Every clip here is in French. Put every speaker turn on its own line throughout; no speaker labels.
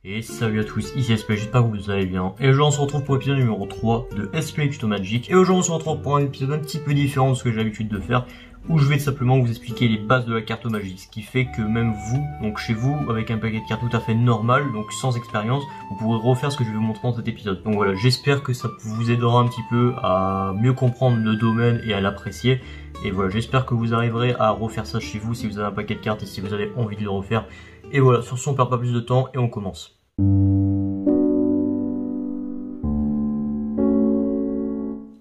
Et salut à tous, ici SP, j'espère que vous allez bien. Et aujourd'hui on se retrouve pour l'épisode numéro 3 de SP Tuto Magic. Et aujourd'hui on se retrouve pour un épisode un petit peu différent de ce que j'ai l'habitude de faire, où je vais simplement vous expliquer les bases de la carte magique. Ce qui fait que même vous, donc chez vous, avec un paquet de cartes tout à fait normal, donc sans expérience, vous pourrez refaire ce que je vais vous montrer dans cet épisode. Donc voilà, j'espère que ça vous aidera un petit peu à mieux comprendre le domaine et à l'apprécier. Et voilà, j'espère que vous arriverez à refaire ça chez vous si vous avez un paquet de cartes et si vous avez envie de le refaire. Et voilà, sur ce on perd pas plus de temps et on commence.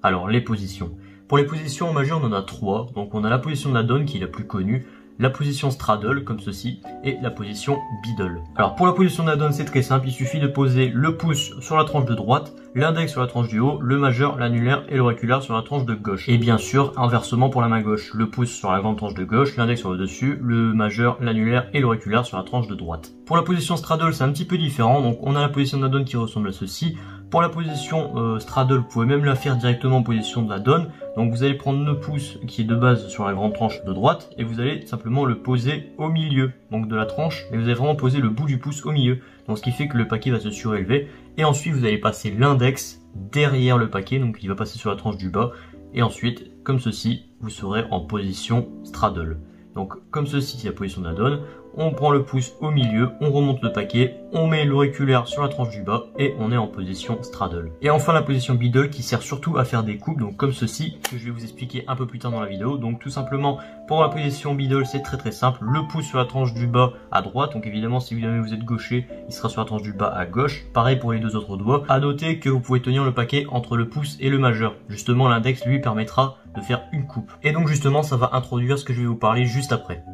Alors les positions. Pour les positions en magie on en a 3, donc on a la position de la donne qui est la plus connue, la position straddle comme ceci et la position biddle. Alors pour la position de la donne c'est très simple, il suffit de poser le pouce sur la tranche de droite, l'index sur la tranche du haut, le majeur, l'annulaire et l'auriculaire sur la tranche de gauche. Et bien sûr inversement pour la main gauche, le pouce sur la grande tranche de gauche, l'index sur le dessus, le majeur, l'annulaire et l'auriculaire sur la tranche de droite. Pour la position straddle c'est un petit peu différent, donc on a la position de la donne qui ressemble à ceci. Pour la position straddle, vous pouvez même la faire directement en position de la donne. Donc vous allez prendre le pouce qui est de base sur la grande tranche de droite et vous allez simplement le poser au milieu donc de la tranche, et vous allez vraiment poser le bout du pouce au milieu. Donc ce qui fait que le paquet va se surélever et ensuite vous allez passer l'index derrière le paquet, donc il va passer sur la tranche du bas et ensuite comme ceci vous serez en position straddle. Donc comme ceci c'est la position de la donne, on prend le pouce au milieu, on remonte le paquet, on met l'auriculaire sur la tranche du bas et on est en position straddle. Et enfin la position biddle qui sert surtout à faire des coupes, donc comme ceci, que je vais vous expliquer un peu plus tard dans la vidéo. Donc tout simplement pour la position biddle c'est très simple, le pouce sur la tranche du bas à droite, donc évidemment si vous êtes gaucher, il sera sur la tranche du bas à gauche, pareil pour les deux autres doigts. À noter que vous pouvez tenir le paquet entre le pouce et le majeur, justement l'index lui permettra de faire une coupe. Et donc justement ça va introduire ce que je vais vous parler juste après.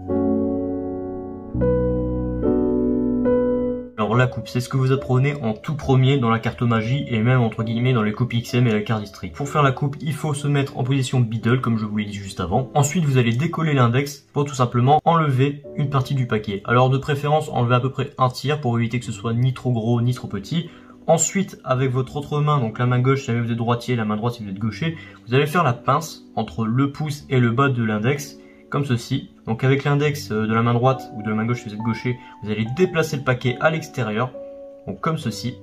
Alors la coupe, c'est ce que vous apprenez en tout premier dans la carte magie et même entre guillemets dans les coupes XM et la carte district. Pour faire la coupe, il faut se mettre en position biddle comme je vous l'ai dit juste avant. Ensuite, vous allez décoller l'index pour tout simplement enlever une partie du paquet. Alors de préférence, enlevez à peu près un tiers pour éviter que ce soit ni trop gros ni trop petit. Ensuite, avec votre autre main, donc la main gauche si vous êtes droitier, la main droite si vous êtes gaucher, vous allez faire la pince entre le pouce et le bas de l'index, comme ceci. Donc avec l'index de la main droite ou de la main gauche si vous êtes gaucher, vous allez déplacer le paquet à l'extérieur, donc comme ceci.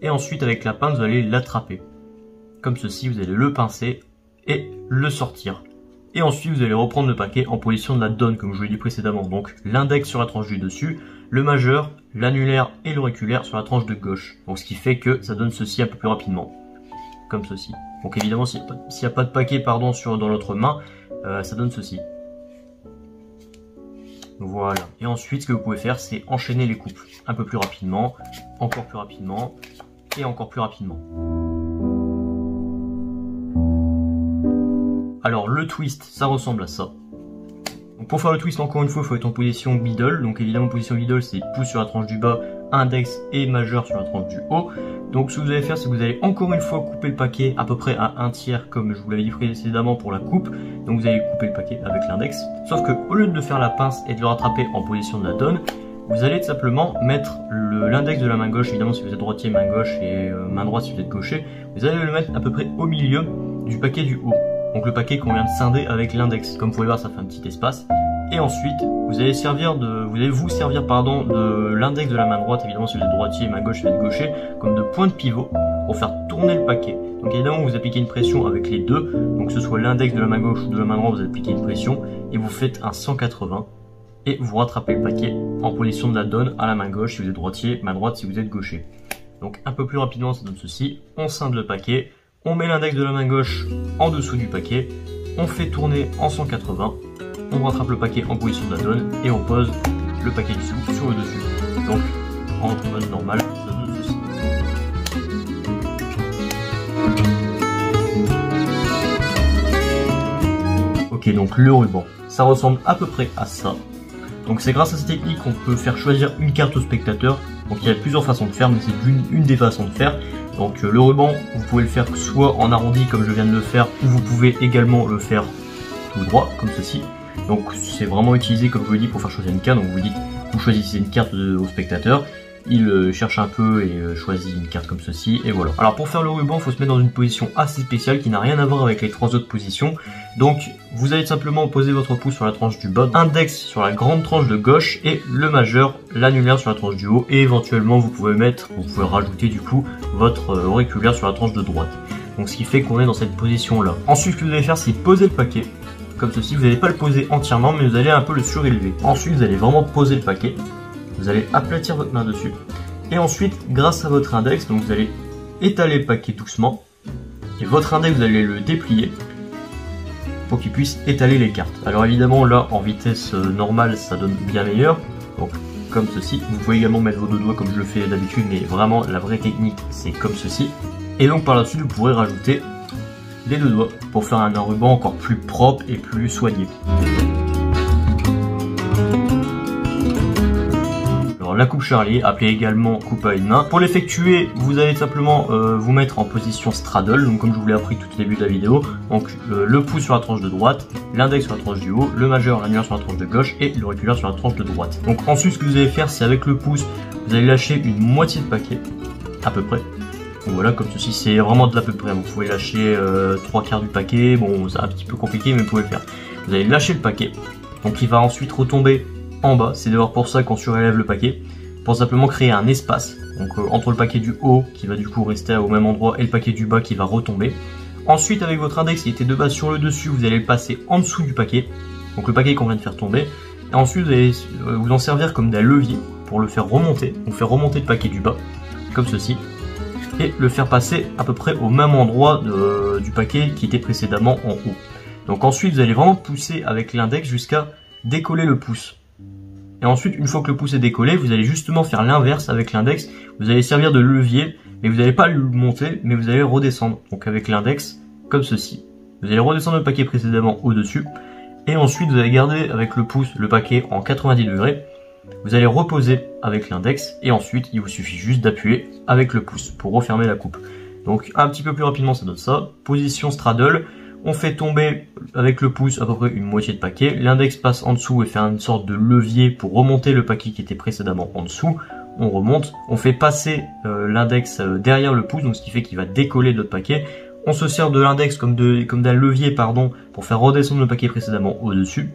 Et ensuite avec la pince, vous allez l'attraper. Comme ceci, vous allez le pincer et le sortir. Et ensuite vous allez reprendre le paquet en position de la donne comme je vous l'ai dit précédemment. Donc l'index sur la tranche du dessus, le majeur, l'annulaire et l'auriculaire sur la tranche de gauche. Donc ce qui fait que ça donne ceci un peu plus rapidement. Comme ceci. Donc évidemment s'il n'y a pas de paquet dans l'autre main, ça donne ceci. Voilà. Et ensuite ce que vous pouvez faire c'est enchaîner les coupes. Un peu plus rapidement, encore plus rapidement et encore plus rapidement. Alors le twist ça ressemble à ça. Donc pour faire le twist encore une fois il faut être en position biddle. Donc évidemment position biddle c'est pouce sur la tranche du bas, index et majeur sur la tranche du haut. Donc ce que vous allez faire c'est que vous allez encore une fois couper le paquet à peu près à un tiers comme je vous l'avais dit précédemment pour la coupe. Donc vous allez couper le paquet avec l'index. Sauf que au lieu de faire la pince et de le rattraper en position de la donne, vous allez tout simplement mettre l'index de la main gauche, évidemment si vous êtes droitier main gauche et main droite si vous êtes gaucher, vous allez le mettre à peu près au milieu du paquet du haut. Donc le paquet qu'on vient de scinder avec l'index. Comme vous pouvez voir ça fait un petit espace. Et ensuite vous allez vous servir de l'index de la main droite, évidemment si vous êtes droitier et main gauche si vous êtes gaucher, comme de point de pivot pour faire tourner le paquet. Donc évidemment vous appliquez une pression avec les deux, donc que ce soit l'index de la main gauche ou de la main droite, vous appliquez une pression et vous faites un 180 et vous rattrapez le paquet en position de la donne à la main gauche si vous êtes droitier, main droite si vous êtes gaucher. Donc un peu plus rapidement ça donne ceci, on scinde le paquet, on met l'index de la main gauche en dessous du paquet, on fait tourner en 180, on rattrape le paquet en position de la donne et on pose le paquet dessous sur le dessus. Donc en mode normal, ça donne ceci. Ok, donc le ruban, ça ressemble à peu près à ça. Donc c'est grâce à cette technique qu'on peut faire choisir une carte au spectateur Donc il y a plusieurs façons de faire, mais c'est une des façons de faire. Donc le ruban, vous pouvez le faire soit en arrondi comme je viens de le faire, ou vous pouvez également le faire tout droit, comme ceci. Donc c'est vraiment utilisé, comme je vous l'ai dit, pour faire choisir une carte. Donc vous choisissez une carte au spectateur, il cherche un peu et choisit une carte comme ceci, et voilà. Alors pour faire le ruban, il faut se mettre dans une position assez spéciale qui n'a rien à voir avec les 3 autres positions. Donc vous allez simplement poser votre pouce sur la tranche du bas, index sur la grande tranche de gauche et le majeur, l'annulaire sur la tranche du haut, et éventuellement vous pouvez rajouter du coup votre auriculaire sur la tranche de droite. Donc ce qui fait qu'on est dans cette position là. Ensuite ce que vous allez faire, c'est poser le paquet comme ceci. Vous n'allez pas le poser entièrement, mais vous allez un peu le surélever. Ensuite vous allez vraiment poser le paquet. Vous allez aplatir votre main dessus. Et ensuite, grâce à votre index, donc vous allez étaler le paquet doucement. Et votre index, vous allez le déplier pour qu'il puisse étaler les cartes. Alors évidemment, là, en vitesse normale, ça donne bien meilleur. Donc, comme ceci. Vous pouvez également mettre vos deux doigts comme je le fais d'habitude, mais vraiment, la vraie technique, c'est comme ceci. Et donc, par là-dessus, vous pourrez rajouter les deux doigts pour faire un ruban encore plus propre et plus soigné. La coupe Charlie, appelée également coupe à une main. Pour l'effectuer, vous allez simplement vous mettre en position straddle, donc comme je vous l'ai appris tout au début de la vidéo. Donc le pouce sur la tranche de droite, l'index sur la tranche du haut, le majeur, l'annulaire sur la tranche de gauche et l'auriculaire sur la tranche de droite. Donc ensuite, ce que vous allez faire, c'est avec le pouce, vous allez lâcher une moitié de paquet, à peu près. Donc voilà, comme ceci, c'est vraiment de l'à peu près. Vous pouvez lâcher 3/4 du paquet, bon c'est un petit peu compliqué, mais vous pouvez le faire. Vous allez lâcher le paquet, donc il va ensuite retomber en bas, c'est d'ailleurs pour ça qu'on surélève le paquet, pour simplement créer un espace, donc entre le paquet du haut qui va du coup rester au même endroit et le paquet du bas qui va retomber. Ensuite avec votre index qui était de base sur le dessus, vous allez le passer en dessous du paquet, donc le paquet qu'on vient de faire tomber, et ensuite vous allez vous en servir comme d'un levier pour le faire remonter, donc faire remonter le paquet du bas, comme ceci, et le faire passer à peu près au même endroit du paquet qui était précédemment en haut. Donc ensuite vous allez vraiment pousser avec l'index jusqu'à décoller le pouce. Et ensuite, une fois que le pouce est décollé, vous allez justement faire l'inverse avec l'index. Vous allez servir de levier, mais vous n'allez pas le monter, mais vous allez redescendre. Donc avec l'index, comme ceci. Vous allez redescendre le paquet précédemment au-dessus. Et ensuite, vous allez garder avec le pouce le paquet en 90 degrés. Vous allez reposer avec l'index. Et ensuite, il vous suffit juste d'appuyer avec le pouce pour refermer la coupe. Donc un petit peu plus rapidement, ça donne ça. Position straddle. On fait tomber avec le pouce à peu près une moitié de paquet. L'index passe en dessous et fait une sorte de levier pour remonter le paquet qui était précédemment en dessous. On remonte, on fait passer l'index derrière le pouce, donc ce qui fait qu'il va décoller notre paquet. On se sert de l'index comme d'un levier pour faire redescendre le paquet précédemment au-dessus,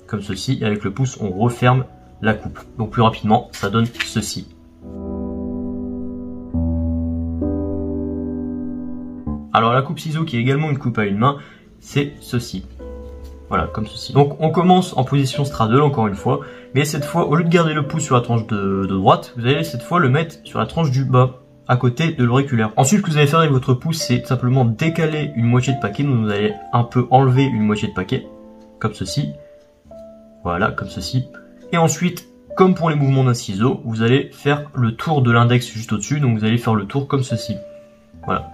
comme ceci. Et avec le pouce, on referme la coupe. Donc plus rapidement, ça donne ceci. Alors la coupe ciseau qui est également une coupe à une main, c'est ceci. Voilà, comme ceci. Donc on commence en position straddle encore une fois, mais cette fois, au lieu de garder le pouce sur la tranche de droite, vous allez cette fois le mettre sur la tranche du bas, à côté de l'auriculaire. Ensuite, ce que vous allez faire avec votre pouce, c'est simplement décaler une moitié de paquet, donc vous allez un peu enlever une moitié de paquet, comme ceci. Voilà, comme ceci. Et ensuite, comme pour les mouvements d'un ciseau, vous allez faire le tour de l'index juste au-dessus, donc vous allez faire le tour comme ceci. Voilà,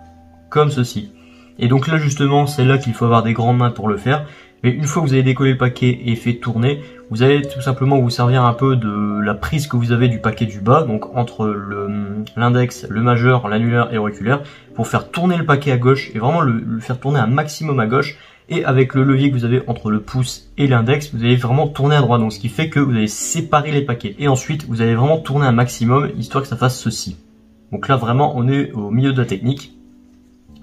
comme ceci. Et donc là justement, c'est là qu'il faut avoir des grandes mains pour le faire. Mais une fois que vous avez décollé le paquet et fait tourner, vous allez tout simplement vous servir un peu de la prise que vous avez du paquet du bas, donc entre l'index, le majeur, l'annulaire et l'auriculaire, pour faire tourner le paquet à gauche et vraiment le faire tourner un maximum à gauche. Et avec le levier que vous avez entre le pouce et l'index, vous allez vraiment tourner à droite, donc ce qui fait que vous allez séparer les paquets. Et ensuite, vous allez vraiment tourner un maximum, histoire que ça fasse ceci. Donc là vraiment, on est au milieu de la technique.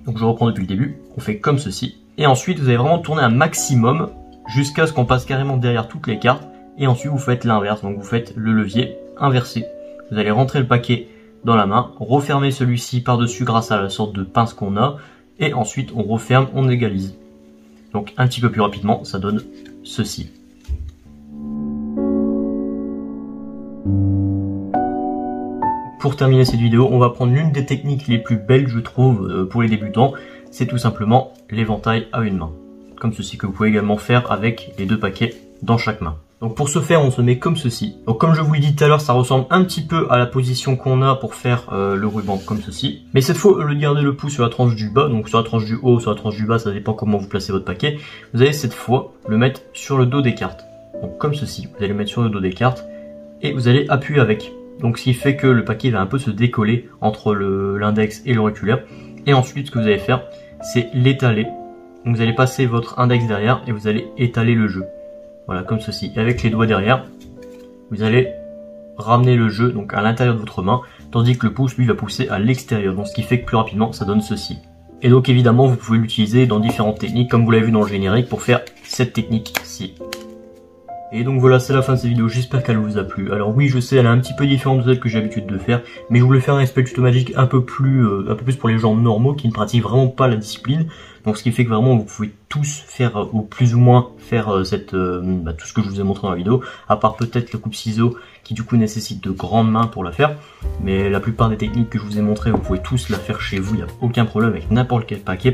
Donc je reprends depuis le début, on fait comme ceci. Et ensuite, vous allez vraiment tourner un maximum jusqu'à ce qu'on passe carrément derrière toutes les cartes. Et ensuite, vous faites l'inverse, donc vous faites le levier inversé. Vous allez rentrer le paquet dans la main, refermer celui-ci par-dessus grâce à la sorte de pince qu'on a. Et ensuite, on referme, on égalise. Donc un petit peu plus rapidement, ça donne ceci. Pour terminer cette vidéo, on va prendre l'une des techniques les plus belles, je trouve, pour les débutants. C'est tout simplement l'éventail à une main. Comme ceci, que vous pouvez également faire avec les deux paquets dans chaque main. Donc pour ce faire, on se met comme ceci. Donc comme je vous l'ai dit tout à l'heure, ça ressemble un petit peu à la position qu'on a pour faire le ruban, comme ceci. Mais cette fois, au lieu de garder le pouce sur la tranche du bas, donc sur la tranche du haut, sur la tranche du bas, ça dépend comment vous placez votre paquet, vous allez cette fois le mettre sur le dos des cartes. Donc comme ceci, vous allez le mettre sur le dos des cartes et vous allez appuyer avec. Donc ce qui fait que le paquet va un peu se décoller entre l'index et l'auriculaire. Et ensuite ce que vous allez faire, c'est l'étaler. Donc vous allez passer votre index derrière et vous allez étaler le jeu. Voilà, comme ceci. Et avec les doigts derrière, vous allez ramener le jeu donc à l'intérieur de votre main, tandis que le pouce lui va pousser à l'extérieur. Donc ce qui fait que plus rapidement ça donne ceci. Et donc évidemment vous pouvez l'utiliser dans différentes techniques comme vous l'avez vu dans le générique pour faire cette technique-ci. Et donc voilà, c'est la fin de cette vidéo, j'espère qu'elle vous a plu. Alors oui, je sais, elle est un petit peu différente de celle que j'ai l'habitude de faire, mais je voulais faire un spell tuto magique un peu plus pour les gens normaux qui ne pratiquent vraiment pas la discipline. Donc ce qui fait que vraiment vous pouvez tous faire, ou plus ou moins faire tout ce que je vous ai montré dans la vidéo, à part peut-être le coupe-ciseaux qui du coup nécessite de grandes mains pour la faire. Mais la plupart des techniques que je vous ai montrées, vous pouvez tous la faire chez vous, il n'y a aucun problème avec n'importe quel paquet,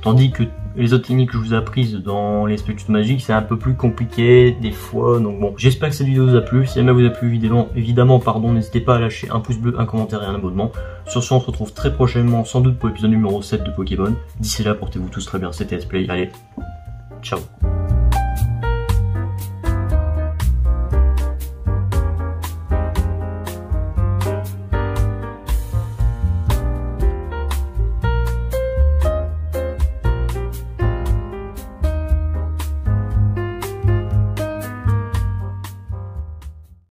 Tandis que les autres techniques que je vous ai apprises dans les spell tuto magiques, c'est un peu plus compliqué des fois. Donc bon, j'espère que cette vidéo vous a plu. Si elle vous a plu, évidemment, n'hésitez pas à lâcher un pouce bleu, un commentaire et un abonnement. Sur ce, on se retrouve très prochainement, sans doute pour l'épisode numéro 7 de Pokémon. D'ici là, portez-vous tous très bien, c'était S-Play. Allez, ciao.